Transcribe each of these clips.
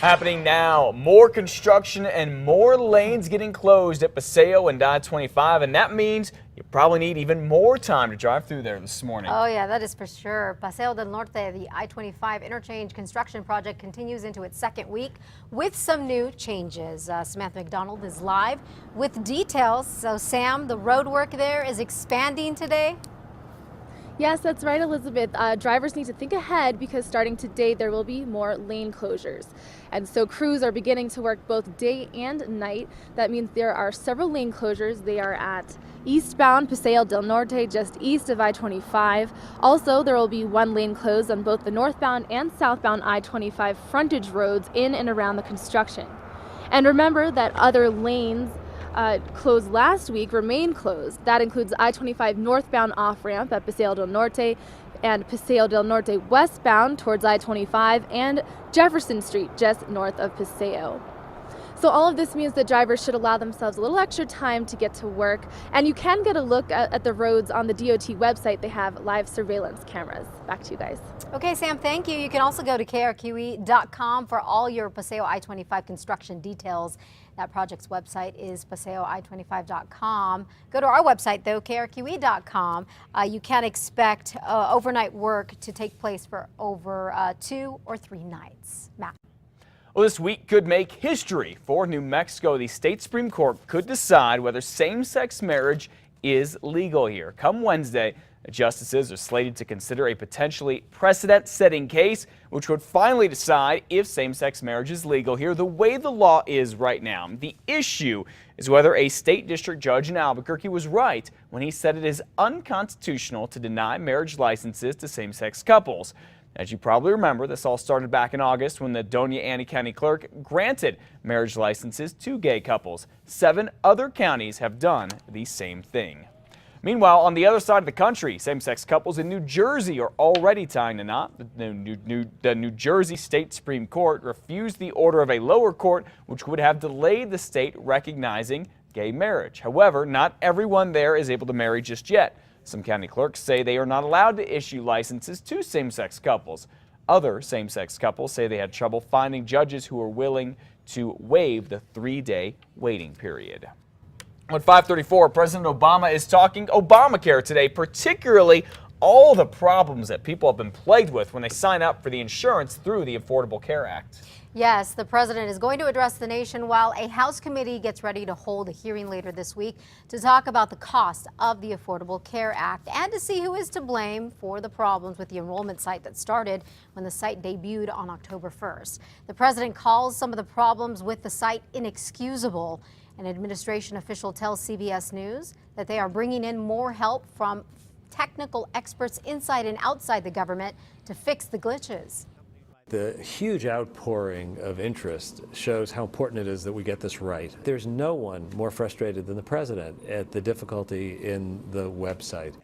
Happening now, more construction and more lanes getting closed at Paseo and I-25, and that means you probably need even more time to drive through there this morning. Oh yeah, that is for sure. Paseo del Norte, the I-25 interchange construction project continues into its second week with some new changes. Samantha McDonald is live with details. So Sam, the road work there is expanding today? Yes, that's right, Elizabeth. Drivers need to think ahead because starting today there will be more lane closures. And so crews are beginning to work both day and night. That means there are several lane closures. They are at eastbound Paseo del Norte, just east of I-25. Also, there will be one lane closed on both the northbound and southbound I-25 frontage roads in and around the construction. And remember that other lanes closed last week remain closed. That includes I-25 northbound off-ramp at Paseo del Norte and Paseo del Norte westbound towards I-25 and Jefferson Street just north of Paseo. So all of this means that drivers should allow themselves a little extra time to get to work, and you can get a look at the roads on the DOT website. They have live surveillance cameras. Back to you guys. Okay, Sam, thank you. You can also go to KRQE.com for all your Paseo I-25 construction details. That project's website is PaseoI25.com. Go to our website, though, KRQE.com. You can expect overnight work to take place for over 2 or 3 nights. Matt. Well, this week could make history for New Mexico. The state Supreme Court could decide whether same-sex marriage is legal here. Come Wednesday, the justices are slated to consider a potentially precedent-setting case, which would finally decide if same-sex marriage is legal here the way the law is right now. The issue is whether a state district judge in Albuquerque was right when he said it is unconstitutional to deny marriage licenses to same-sex couples. As you probably remember, this all started back in August when the Doña Ana County clerk granted marriage licenses to gay couples. 7 other counties have done the same thing. Meanwhile, on the other side of the country, same-sex couples in New Jersey are already tying a knot. The New Jersey State Supreme Court refused the order of a lower court, which would have delayed the state recognizing gay marriage. However, not everyone there is able to marry just yet. Some county clerks say they are not allowed to issue licenses to same-sex couples. Other same-sex couples say they had trouble finding judges who are willing to waive the 3-day waiting period. At 5:34, President Obama is talking Obamacare today, particularly all the problems that people have been plagued with when they sign up for the insurance through the Affordable Care Act. Yes, the president is going to address the nation while a House committee gets ready to hold a hearing later this week to talk about the cost of the Affordable Care Act and to see who is to blame for the problems with the enrollment site that started when the site debuted on October 1st. The president calls some of the problems with the site inexcusable. An administration official tells CBS News that they are bringing in more help from technical experts inside and outside the government to fix the glitches. The huge outpouring of interest shows how important it is that we get this right. There's no one more frustrated than the president at the difficulty in the website.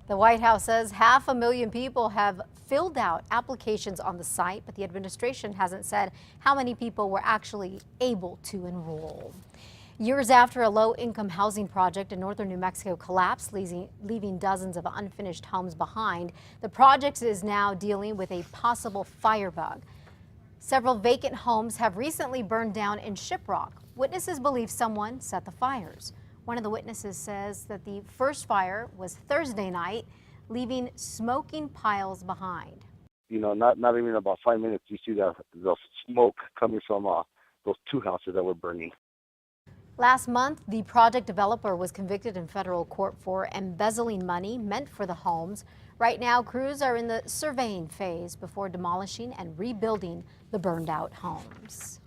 The White House says 500,000 people have filled out applications on the site, but the administration hasn't said how many people were actually able to enroll. Years after a low-income housing project in northern New Mexico collapsed, leaving dozens of unfinished homes behind, the project is now dealing with a possible firebug. Several vacant homes have recently burned down in Shiprock. Witnesses believe someone set the fires. One of the witnesses says that the first fire was Thursday night, leaving smoking piles behind. You know, not even about 5 minutes, you see the smoke coming from those 2 houses that were burning. Last month, the project developer was convicted in federal court for embezzling money meant for the homes. Right now, crews are in the surveying phase before demolishing and rebuilding the burned out homes.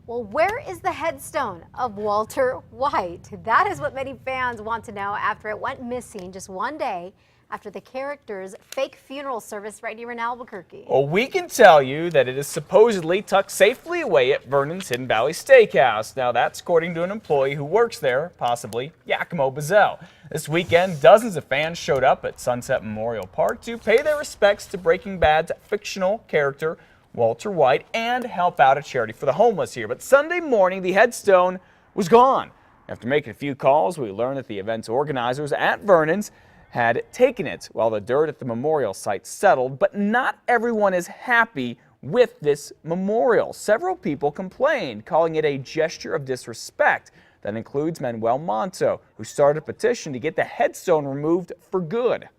Well, where is the headstone of Walter White? That is what many fans want to know after it went missing just one day after the character's fake funeral service right here in Albuquerque. Well, we can tell you that it is supposedly tucked safely away at Vernon's Hidden Valley Steakhouse. Now, that's according to an employee who works there, possibly Yakimo Bazell. This weekend, dozens of fans showed up at Sunset Memorial Park to pay their respects to Breaking Bad's fictional character, Walter White, and help out a charity for the homeless here. But Sunday morning, the headstone was gone. After making a few calls, we learned that the event's organizers at Vernon's had taken it while the dirt at the memorial site settled, but not everyone is happy with this memorial. Several people complained, calling it a gesture of disrespect. That includes Manuel Monto, who started a petition to get the headstone removed for good.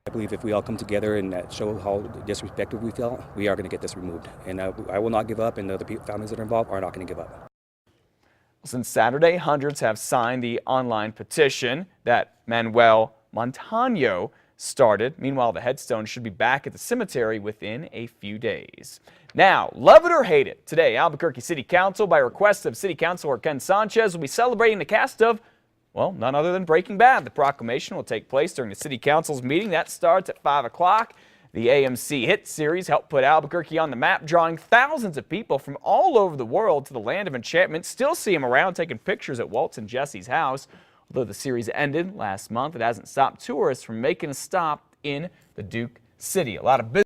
I believe if we all come together and show how disrespected we feel, we are going to get this removed. And I will not give up, and the other families that are involved are not going to give up. Since Saturday, hundreds have signed the online petition that Manuel Montano started. Meanwhile, the headstone should be back at the cemetery within a few days. Now, love it or hate it, today Albuquerque City Council, by request of City Councilor Ken Sanchez, will be celebrating the cast of, well, none other than Breaking Bad. The proclamation will take place during the City Council's meeting. That starts at 5 o'clock. The AMC hit series helped put Albuquerque on the map, drawing thousands of people from all over the world to the land of enchantment. Still see them around taking pictures at Walt's and Jesse's house. Although the series ended last month, it hasn't stopped tourists from making a stop in the Duke City. A lot of business